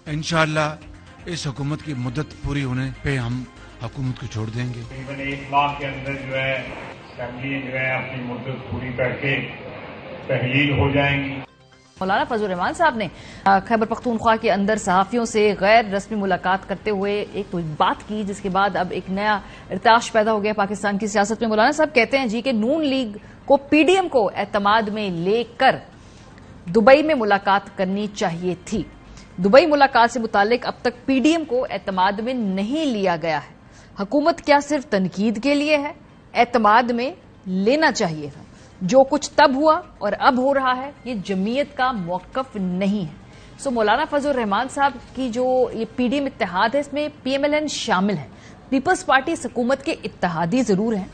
इंशाअल्लाह इस हुकूमत की मुद्दत पूरी होने पे हम हुकूमत को छोड़ देंगे। तकरीबन 1 माह के अंदर जो है असेंबली जो है अपनी मुद्दत पूरी करके तहलील हो जाएंगी। मौलाना फजल रहमान साहब ने खैबर पख्तूनख्वा के अंदर सहाफियों से गैर रस्मी मुलाकात करते हुए एक बात की, जिसके बाद अब एक नया इर्ताश पैदा हो गया पाकिस्तान की सियासत में। मौलाना साहब कहते हैं जी कि नून लीग को पीडीएम को एतमाद में लेकर दुबई में मुलाकात करनी चाहिए थी। दुबई मुलाकात से मुतालिक अब तक पीडीएम को एतमाद में नहीं लिया गया है। हुकूमत क्या सिर्फ तनकीद के लिए है? एतमाद में लेना चाहिए था। जो कुछ तब हुआ और अब हो रहा है ये जमीयत का मौकफ नहीं है। सो मौलाना फजल रहमान साहब की जो ये पीडीएम इत्तेहाद है, इसमें पीएमएलएन शामिल है। पीपल्स पार्टी इस हुकूमत के इत्तेहादी जरूर हैं,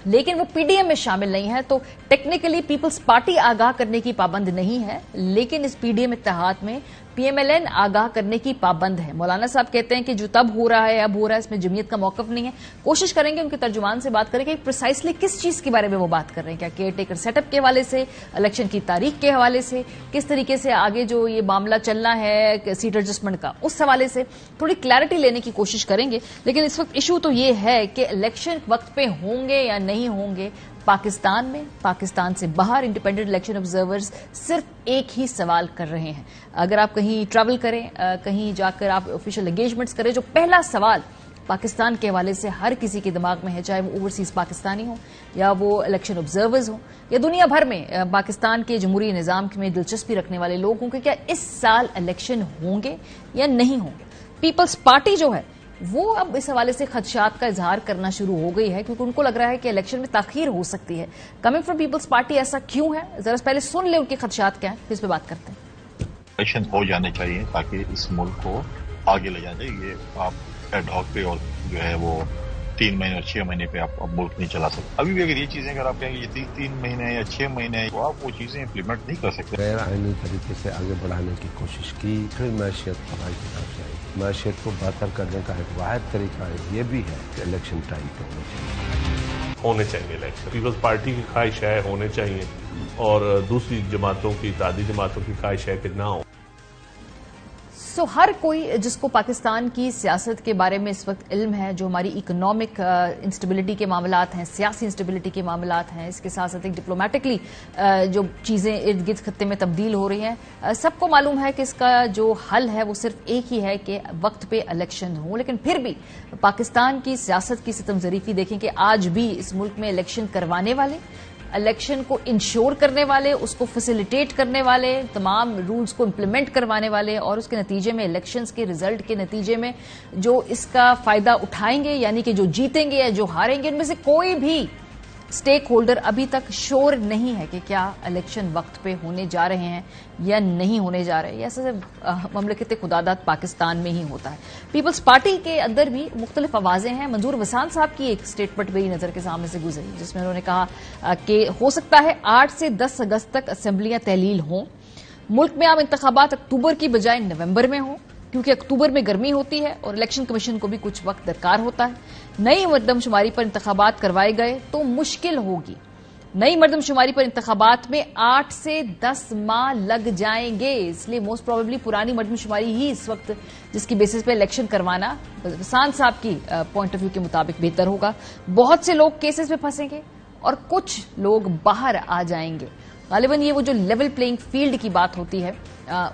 लेकिन वो पीडीएम में शामिल नहीं है, तो टेक्निकली पीपल्स पार्टी आगाह करने की पाबंद नहीं है, लेकिन इस पीडीएम इत्तेहाद में पीएमएलएन आगाह करने की पाबंद है। मौलाना साहब कहते हैं कि जो तब हो रहा है अब हो रहा है, इसमें जमीयत का मौकफ नहीं है। कोशिश करेंगे उनके तर्जुमान से बात करेंगे प्रिसाइसली किस चीज के बारे में वो बात कर रहे हैं। क्या केयर टेकर सेटअप के हवाले से, इलेक्शन की तारीख के हवाले से, किस तरीके से आगे जो ये मामला चलना है सीट एडजस्टमेंट का, उस हवाले से थोड़ी क्लैरिटी लेने की कोशिश करेंगे। लेकिन इस वक्त इशू तो ये है कि इलेक्शन वक्त पे होंगे या नहीं होंगे पाकिस्तान में। पाकिस्तान से बाहर इंडिपेंडेंट इलेक्शन ऑब्जर्वर्स सिर्फ एक ही सवाल कर रहे हैं। अगर आप कहीं ट्रैवल करें, कहीं जाकर आप ऑफिशियल एंगेजमेंट्स करें, जो पहला सवाल पाकिस्तान के हवाले से हर किसी के दिमाग में है, चाहे वो ओवरसीज पाकिस्तानी हो या वो इलेक्शन ऑब्जर्वर्स हो या दुनिया भर में पाकिस्तान के जमहूरी निजाम में दिलचस्पी रखने वाले लोग हों कि क्या इस साल इलेक्शन होंगे या नहीं होंगे। पीपल्स पार्टी जो है वो अब इस हवाले से खदशात का इजहार करना शुरू हो गई है, क्योंकि उनको लग रहा है कि इलेक्शन में ताखीर हो सकती है। कमिंग फ्रॉम पीपल्स पार्टी ऐसा क्यों है, जरा पहले सुन ले उनके खदशात क्या है, फिर इस पे बात करते हैं। इलेक्शन हो जाने चाहिए ताकि इस मुल्क को आगे ले जाए। ये आप एडहॉक पे और जो है वो 3 महीने और 6 महीने पे आप मुल्क नहीं चला सकते। अभी भी अगर ये चीजें अगर आप कहेंगे ये 3 महीने या 6 महीने तो आप वो चीजें इम्प्लीमेंट नहीं कर सकते। गैर आईनी तरीके से आगे बढ़ाने की कोशिश की, फिर मैशियत तबाही की तरफ जाएगी। मैशियत को बेहतर करने का एक वाहिद तरीका ये भी है कि इलेक्शन टाइम पे होने चाहिए इलेक्शन। पीपल्स पार्टी की ख्वाहिश है होने चाहिए, और दूसरी जमातों की, इत्तेहादी जमातों की ख्वाहिश है कि ना हो। सो हर कोई जिसको पाकिस्तान की सियासत के बारे में इस वक्त इल्म है, जो हमारी इकोनॉमिक इंस्टेबिलिटी के मामलात हैं, सियासी इंस्टेबिलिटी के मामलात हैं, इसके साथ साथ एक डिप्लोमेटिकली जो चीज़ें इर्द गिर्द खत्ते में तब्दील हो रही हैं, सबको मालूम है कि इसका जो हल है वो सिर्फ एक ही है कि वक्त पे इलेक्शन हो। लेकिन फिर भी पाकिस्तान की सियासत की सितमज़रीफी देखें कि आज भी इस मुल्क में इलेक्शन करवाने वाले, इलेक्शन को इंश्योर करने वाले, उसको फैसिलिटेट करने वाले, तमाम रूल्स को इंप्लीमेंट करवाने वाले और उसके नतीजे में इलेक्शंस के रिजल्ट के नतीजे में जो इसका फायदा उठाएंगे, यानी कि जो जीतेंगे या जो हारेंगे, उनमें से कोई भी स्टेक होल्डर अभी तक श्योर नहीं है कि क्या इलेक्शन वक्त पे होने जा रहे हैं या नहीं होने जा रहे हैं। ऐसा सिर्फ ममलकत खुदादाद पाकिस्तान में ही होता है। पीपल्स पार्टी के अंदर भी मुख्तलिफ आवाजें हैं। मंजूर वसान साहब की एक स्टेटमेंट मेरी नजर के सामने से गुजरी, जिसमें उन्होंने कहा कि हो सकता है 8 से 10 अगस्त तक असेंबलियां तहलील हों। मुल्क में आम इंतखाबात अक्टूबर की बजाय नवंबर में हों, क्योंकि अक्टूबर में गर्मी होती है और इलेक्शन कमीशन को भी कुछ वक्त दरकार होता है। नई मरदमशुमारी पर इंतखाबात करवाए गए तो मुश्किल होगी। नई मरदमशुमारी पर इंतखाबात में 8 से 10 माह लग जाएंगे, इसलिए मोस्ट प्रोबेबली पुरानी मरदमशुमारी ही इस वक्त जिसकी बेसिस पे इलेक्शन करवाना वसान साहब की पॉइंट ऑफ व्यू के मुताबिक बेहतर होगा। बहुत से लोग केसेस में फंसेंगे और कुछ लोग बाहर आ जाएंगे। गालिबन ये वो जो लेवल प्लेइंग फील्ड की बात होती है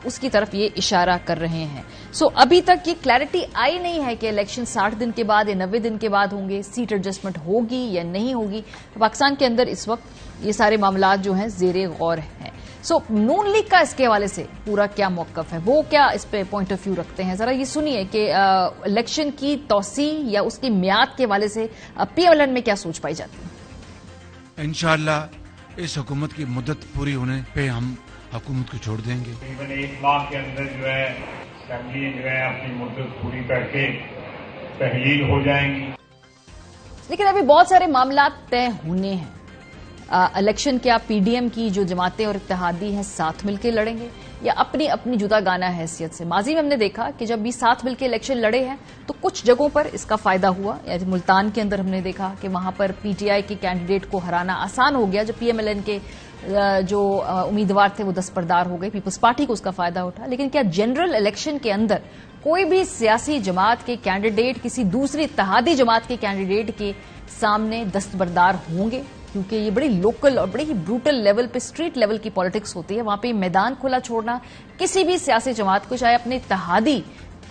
उसकी तरफ ये इशारा कर रहे हैं। सो अभी तक ये क्लैरिटी आई नहीं है कि इलेक्शन 60 दिन के बाद या 90 दिन के बाद होंगे, सीट एडजस्टमेंट होगी या नहीं होगी। पाकिस्तान के अंदर इस वक्त ये सारे मामलात जो हैं ज़ेरे गौर हैं। सो नून लीग का इसके हवाले से पूरा क्या मौकफ है, वो क्या इस पे पॉइंट ऑफ व्यू रखते हैं, जरा ये सुनिए कि इलेक्शन की तौसी या उसकी मियाद के हवाले से पीएमएलएन में क्या सोच पाई जाती है। इंशाअल्लाह इस हुकूमत की मुद्दत पूरी होने पे हम हुकूमत को छोड़ देंगे। तकरीबन 1 माह के अंदर जो है असेंबली जो है अपनी मुद्दत पूरी करके तहलील हो जाएंगी। लेकिन अभी बहुत सारे मामला तय होने हैं। इलेक्शन क्या पीडीएम की जो जमातें और इत्तेहादी हैं साथ मिलकर लड़ेंगे या अपनी अपनी जुदागाना हैसियत से? माजी में हमने देखा कि जब भी साथ मिलकर इलेक्शन लड़े हैं तो कुछ जगहों पर इसका फायदा हुआ। मुल्तान के अंदर हमने देखा कि वहां पर पीटीआई के कैंडिडेट को हराना आसान हो गया। जब पीएमएलएन के जो उम्मीदवार थे वो दस्तबरदार हो गए, पीपल्स पार्टी को उसका फायदा उठा। लेकिन क्या जनरल इलेक्शन के अंदर कोई भी सियासी जमात के कैंडिडेट किसी दूसरी इत्तेहादी जमात के कैंडिडेट के सामने दस्तबरदार होंगे? क्योंकि ये बड़ी लोकल और बड़ी ही ब्रूटल लेवल पे, स्ट्रीट लेवल की पॉलिटिक्स होती है। वहां पे मैदान खुला छोड़ना किसी भी सियासी जमात को, चाहे अपने इत्तेहादी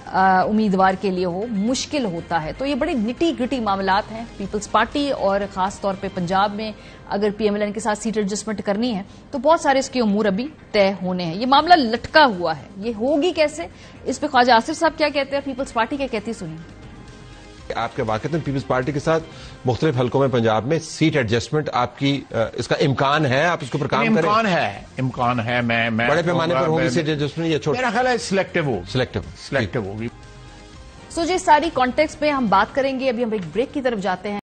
उम्मीदवार के लिए हो, मुश्किल होता है। तो ये बड़ी निटी ग्रिटी मामलात हैं। पीपल्स पार्टी और खास तौर पे पंजाब में अगर पीएमएलएन के साथ सीट एडजस्टमेंट करनी है तो बहुत सारे इसके उमूर अभी तय होने हैं। ये मामला लटका हुआ है, ये होगी कैसे? इस पे ख्वाजा आसिफ साहब क्या कहते हैं, पीपल्स पार्टी क्या कहती है, सुनिए। आपके वाकई में पीपल्स पार्टी के साथ मुख्तलिफ हलकों में पंजाब में सीट एडजस्टमेंट आपकी इसका इम्कान है? आप इसके ऊपर काम करें? इम्कान है। मैं बड़े पैमाने पर होगी सीट एडजस्टमेंट या छोटे? मेरा ख्याल है सिलेक्टिव होगी। सो जी सारी कॉन्टेक्स्ट में हम बात करेंगे। अभी हम एक ब्रेक की तरफ जाते हैं।